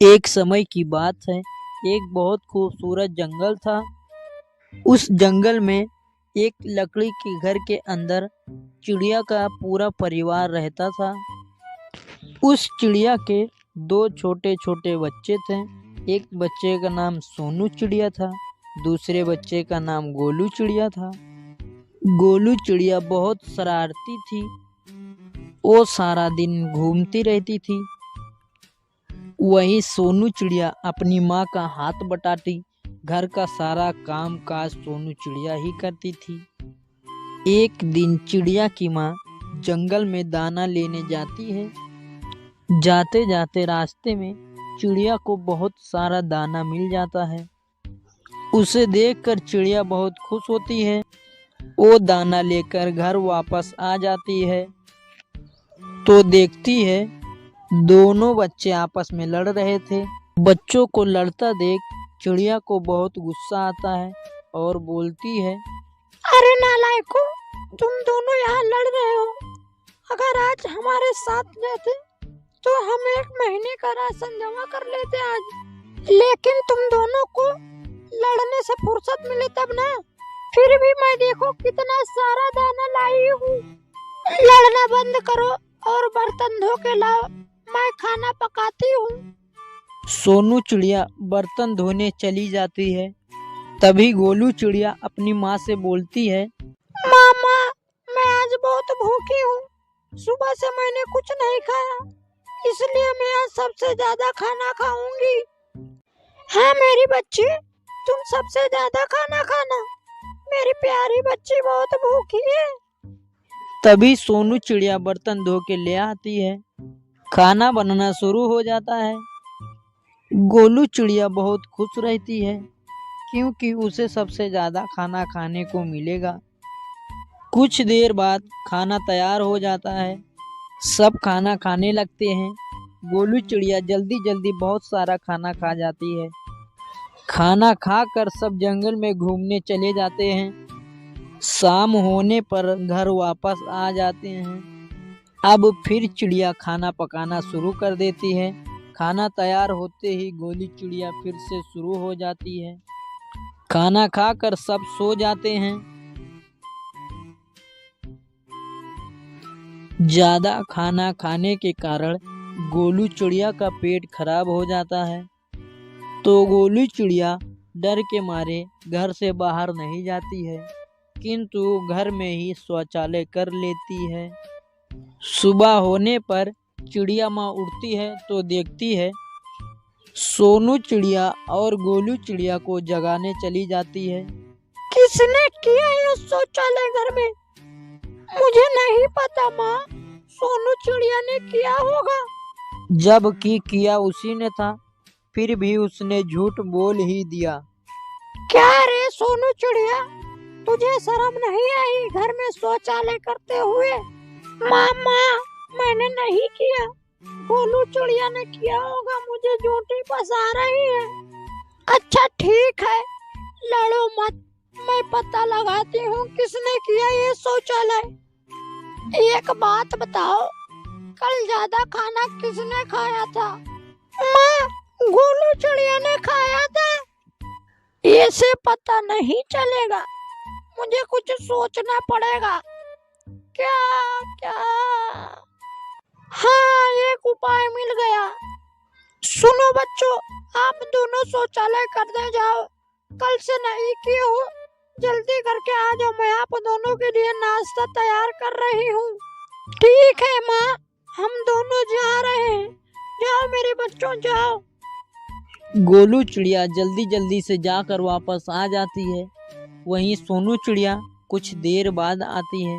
एक समय की बात है। एक बहुत खूबसूरत जंगल था। उस जंगल में एक लकड़ी के घर के अंदर चिड़िया का पूरा परिवार रहता था। उस चिड़िया के दो छोटे छोटे बच्चे थे। एक बच्चे का नाम सोनू चिड़िया था, दूसरे बच्चे का नाम गोलू चिड़िया था। गोलू चिड़िया बहुत शरारती थी। वो सारा दिन घूमती रहती थी। वहीं सोनू चिड़िया अपनी माँ का हाथ बटाती। घर का सारा काम काज सोनू चिड़िया ही करती थी। एक दिन चिड़िया की माँ जंगल में दाना लेने जाती है। जाते जाते रास्ते में चिड़िया को बहुत सारा दाना मिल जाता है। उसे देखकर चिड़िया बहुत खुश होती है। वो दाना लेकर घर वापस आ जाती है तो देखती है दोनों बच्चे आपस में लड़ रहे थे। बच्चों को लड़ता देख चिड़िया को बहुत गुस्सा आता है और बोलती है, अरे नालायकों, तुम दोनों यहाँ लड़ रहे हो। अगर आज हमारे साथ रहते तो हम 1 महीने का राशन जमा कर लेते आज। लेकिन तुम दोनों को लड़ने से फुर्सत मिले तब ना। फिर भी मैं देखो कितना सारा दाना लाई हूँ। लड़ना बंद करो और बर्तन धो के लाओ, मैं खाना पकाती हूँ। सोनू चिड़िया बर्तन धोने चली जाती है। तभी गोलू चिड़िया अपनी माँ से बोलती है, मामा, मैं आज बहुत भूखी हूँ। सुबह से मैंने कुछ नहीं खाया, इसलिए मैं आज सबसे ज्यादा खाना खाऊंगी। हाँ मेरी बच्ची, तुम सबसे ज्यादा खाना खाना। मेरी प्यारी बच्ची बहुत भूखी है। तभी सोनू चिड़िया बर्तन धो के ले आती है। खाना बनना शुरू हो जाता है। गोलू चिड़िया बहुत खुश रहती है क्योंकि उसे सबसे ज्यादा खाना खाने को मिलेगा। कुछ देर बाद खाना तैयार हो जाता है। सब खाना खाने लगते हैं। गोलू चिड़िया जल्दी जल्दी बहुत सारा खाना खा जाती है। खाना खाकर सब जंगल में घूमने चले जाते हैं। शाम होने पर घर वापस आ जाते हैं। अब फिर चिड़िया खाना पकाना शुरू कर देती है। खाना तैयार होते ही गोली चिड़िया फिर से शुरू हो जाती है। खाना खाकर सब सो जाते हैं। ज्यादा खाना खाने के कारण गोलू चिड़िया का पेट खराब हो जाता है। तो गोलू चिड़िया डर के मारे घर से बाहर नहीं जाती है, किंतु घर में ही शौचालय कर लेती है। सुबह होने पर चिड़िया माँ उठती है तो देखती है सोनू चिड़िया और गोलू चिड़िया को जगाने चली जाती है। किसने किया ये शौचालय घर में? मुझे नहीं पता माँ, सोनू चिड़िया ने किया होगा। जबकि किया उसी ने था, फिर भी उसने झूठ बोल ही दिया। क्या रे सोनू चिड़िया, तुझे शर्म नहीं आई घर में शौचालय करते हुए? मामा, मैंने नहीं किया, गोलू चिड़िया ने किया होगा। मुझे झूठी फंसा रही है। अच्छा ठीक है, लड़ो मत, मैं पता लगाती हूँ किसने किया ये शौचालय। एक बात बताओ, कल ज्यादा खाना किसने खाया था? माँ, गोलू चिड़िया ने खाया था। ऐसे पता नहीं चलेगा, मुझे कुछ सोचना पड़ेगा। क्या क्या? हाँ, एक उपाय मिल गया। सुनो बच्चों, आप दोनों शौचालय करने जाओ। कल से नहीं किए हो, जल्दी करके आ जाओ। मैं आप दोनों के लिए नाश्ता तैयार कर रही हूँ। ठीक है माँ, हम दोनों जा रहे हैं। जाओ मेरे बच्चों, जाओ। गोलू चिड़िया जल्दी जल्दी से जाकर वापस आ जाती है। वहीं सोनू चिड़िया कुछ देर बाद आती है।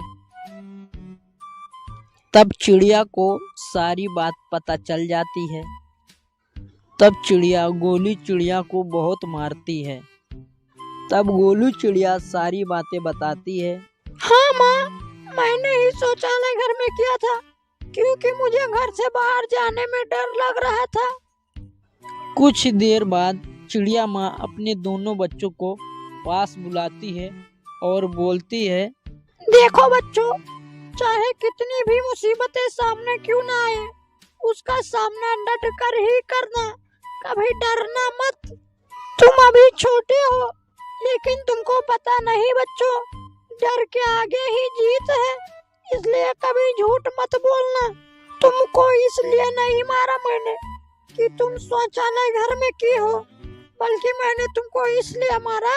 तब चिड़िया को सारी बात पता चल जाती है। तब चिड़िया गोलू चिड़िया को बहुत मारती है। तब गोलू चिड़िया सारी बातें बताती है। हाँ माँ, मैंने ही शौचालय घर में किया था, क्योंकि मुझे घर से बाहर जाने में डर लग रहा था। कुछ देर बाद चिड़िया माँ अपने दोनों बच्चों को पास बुलाती है और बोलती है, देखो बच्चों, चाहे कितनी भी मुसीबतें सामने क्यों ना आए, उसका सामना डट कर ही करना। कभी डरना मत। तुम अभी छोटे हो, लेकिन तुमको पता नहीं बच्चों, डर के आगे ही जीत है। इसलिए कभी झूठ मत बोलना। तुमको इसलिए नहीं मारा मैंने कि तुम शौचालय घर में की हो, बल्कि मैंने तुमको इसलिए मारा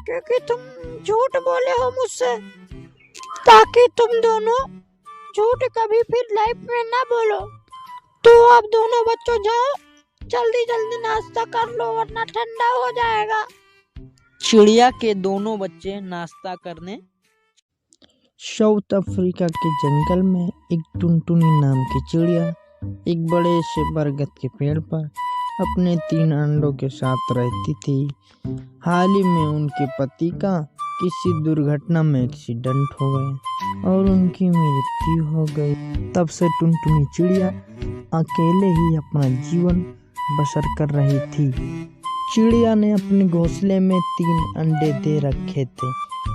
क्योंकि तुम झूठ बोले हो मुझसे, ताकि तुम दोनों झूठ कभी फिर लाइफ में ना बोलो। तो अब दोनों बच्चों जाओ, जल्दी जल्दी नाश्ता कर लो वरना ठंडा हो जाएगा। चिड़िया के दोनों बच्चे नाश्ता करने। साउथ अफ्रीका के जंगल में एक टुनटुनी नाम की चिड़िया एक बड़े से बरगद के पेड़ पर अपने 3 अंडों के साथ रहती थी। हाल ही में उनके पति का किसी दुर्घटना में एक्सीडेंट हो गया और उनकी मृत्यु हो गई। तब से टुनटुनी चिड़िया अकेले ही अपना जीवन बसर कर रही थी। चिड़िया ने अपने घोंसले में 3 अंडे दे रखे थे।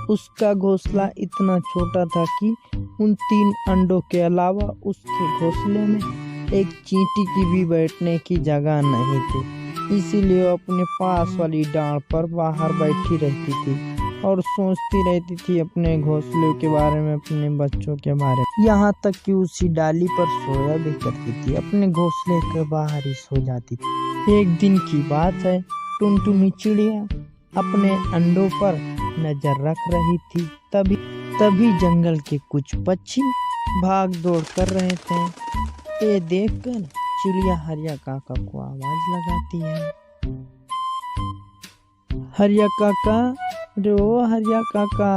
उसका घोंसला इतना छोटा था कि उन 3 अंडों के अलावा उसके घोंसले में एक चींटी की भी बैठने की जगह नहीं थी। इसीलिए वो अपने पास वाली डाल पर बाहर बैठी रहती थी और सोचती रहती थी अपने घोंसले के बारे में, अपने बच्चों के बारे में। यहाँ तक कि उसी डाली पर सोया भी करती थी, अपने घोंसले के बाहर ही सो जाती थी। एक दिन की बात है, टुनटुनी चिड़िया अपने अंडों पर नजर रख रही थी। तभी जंगल के कुछ पक्षी भाग दौड़ कर रहे थे। ये देखकर चिड़िया हरिया काका को आवाज लगाती है। हरिया काका, रे ओ हरिया काका।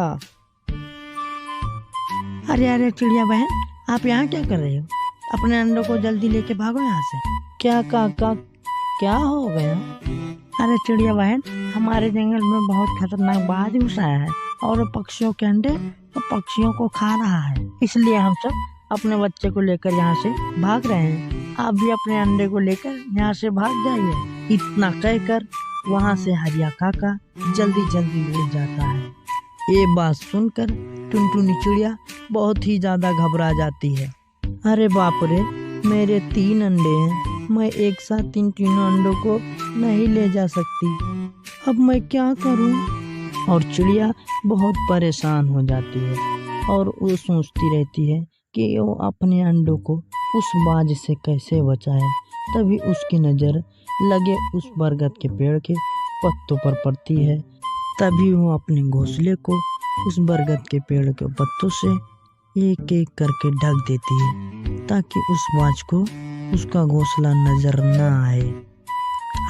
अरे चिड़िया बहन, आप यहाँ क्या कर रहे हो? अपने अंडों को जल्दी लेके भागो यहाँ से। क्या काका, क्या हो गया? अरे चिड़िया बहन, हमारे जंगल में बहुत खतरनाक बाज घुसा है और पक्षियों के अंडे तो पक्षियों को खा रहा है। इसलिए हम सब अपने बच्चे को लेकर यहाँ से भाग रहे हैं। आप भी अपने अंडे को लेकर यहाँ से भाग जाइए। इतना कहकर वहाँ से हरिया काका जल्दी जल्दी उड़ जाता है। ये बात सुनकर टुनटुनी चिड़िया बहुत ही ज्यादा घबरा जाती है। अरे बाप रे, मेरे 3 अंडे हैं, मैं एक साथ इन तीनों अंडों को नहीं ले जा सकती। अब मैं क्या करूं? और चिड़िया बहुत परेशान हो जाती है और वो सोचती रहती है कि वो अपने अंडों को उस बाज से कैसे बचाए। तभी उसकी नज़र लगे उस बरगद के पेड़ के पत्तों पर पड़ती है। तभी वो अपने घोंसले को उस बरगद के पेड़ के पत्तों से एक एक करके ढक देती है, ताकि उस बाज को उसका घोंसला नजर न आए।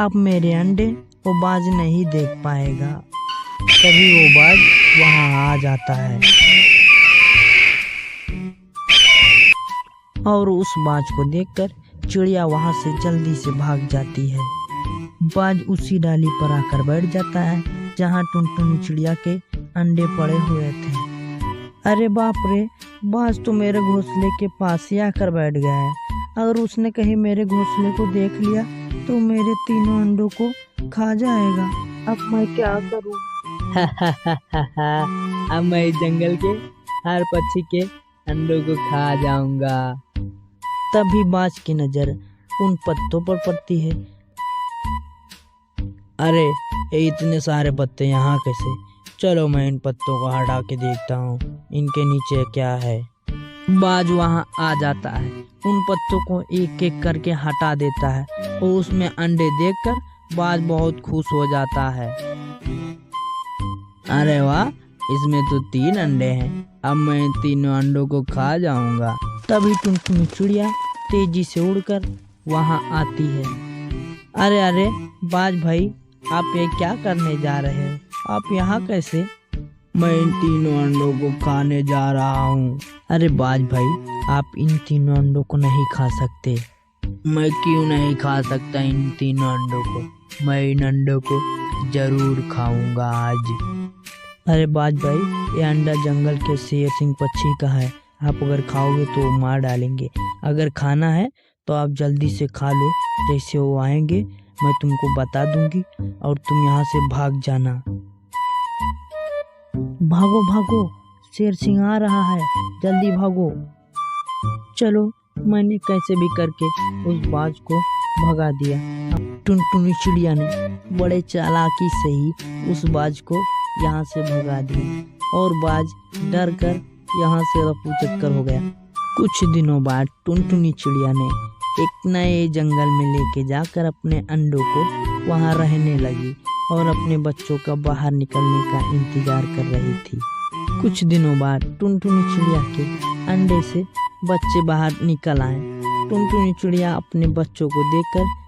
अब मेरे अंडे वो बाज नहीं देख पाएगा। तभी वो बाज वहां आ जाता है और उस बाज को देखकर चिड़िया वहां से जल्दी से भाग जाती है। बाज उसी डाली पर आकर बैठ जाता है जहां टुनटुनी चिड़िया के अंडे पड़े हुए थे। अरे बाप रे, बाज तो मेरे घोंसले के पास ही आकर बैठ गया है। अगर उसने कहीं मेरे घोंसले को देख लिया तो मेरे 3 अंडों को खा जाएगा। अब मैं क्या करूं? अब मैं जंगल के हर पक्षी के अंडों को खा जाऊंगा। तभी बाज की नजर उन पत्तों पर पड़ती है। अरे ये इतने सारे पत्ते यहाँ कैसे? चलो मैं इन पत्तों को हटा के देखता हूँ इनके नीचे क्या है। बाज वहाँ आ जाता है, उन पत्तों को एक एक करके हटा देता है और उसमें अंडे देखकर बाज बहुत खुश हो जाता है। अरे वाह, इसमें तो 3 अंडे हैं, अब मैं इन 3 अंडों को खा जाऊंगा। तभी टुनटुनी चिड़िया तेजी से उड़कर वहां आती है। अरे अरे बाज भाई, आप ये क्या करने जा रहे हो? आप यहाँ कैसे? मैं इन 3 अंडों को खाने जा रहा हूँ। अरे बाज भाई, आप इन 3 अंडों को नहीं खा सकते। मैं क्यों नहीं खा सकता इन 3 अंडों को? मैं इन अंडों को जरूर खाऊंगा आज। अरे बाज भाई, ये अंडा जंगल के शेर सिंह पक्षी का है। आप अगर खाओगे तो वो मार डालेंगे। अगर खाना है तो आप जल्दी से खा लो, जैसे वो आएंगे मैं तुमको बता दूंगी और तुम यहाँ से भाग जाना। भागो भागो, शेर सिंह आ रहा है, जल्दी भागो। चलो, मैंने कैसे भी करके उस बाज को भगा दिया। टुनटुनी चिड़िया ने बड़े चालाकी से ही उस बाज को यहाँ से भगा दिया और बाज डर कर यहाँ से रफू चक्कर हो गया। कुछ दिनों बाद टुनटुनी चिड़िया ने एक नए जंगल में लेके जाकर अपने अंडों को वहाँ रहने लगी और अपने बच्चों का बाहर निकलने का इंतजार कर रही थी। कुछ दिनों बाद टुनटुनी चिड़िया के अंडे से बच्चे बाहर निकल आए। टुनटुनी चिड़िया अपने बच्चों को देखकर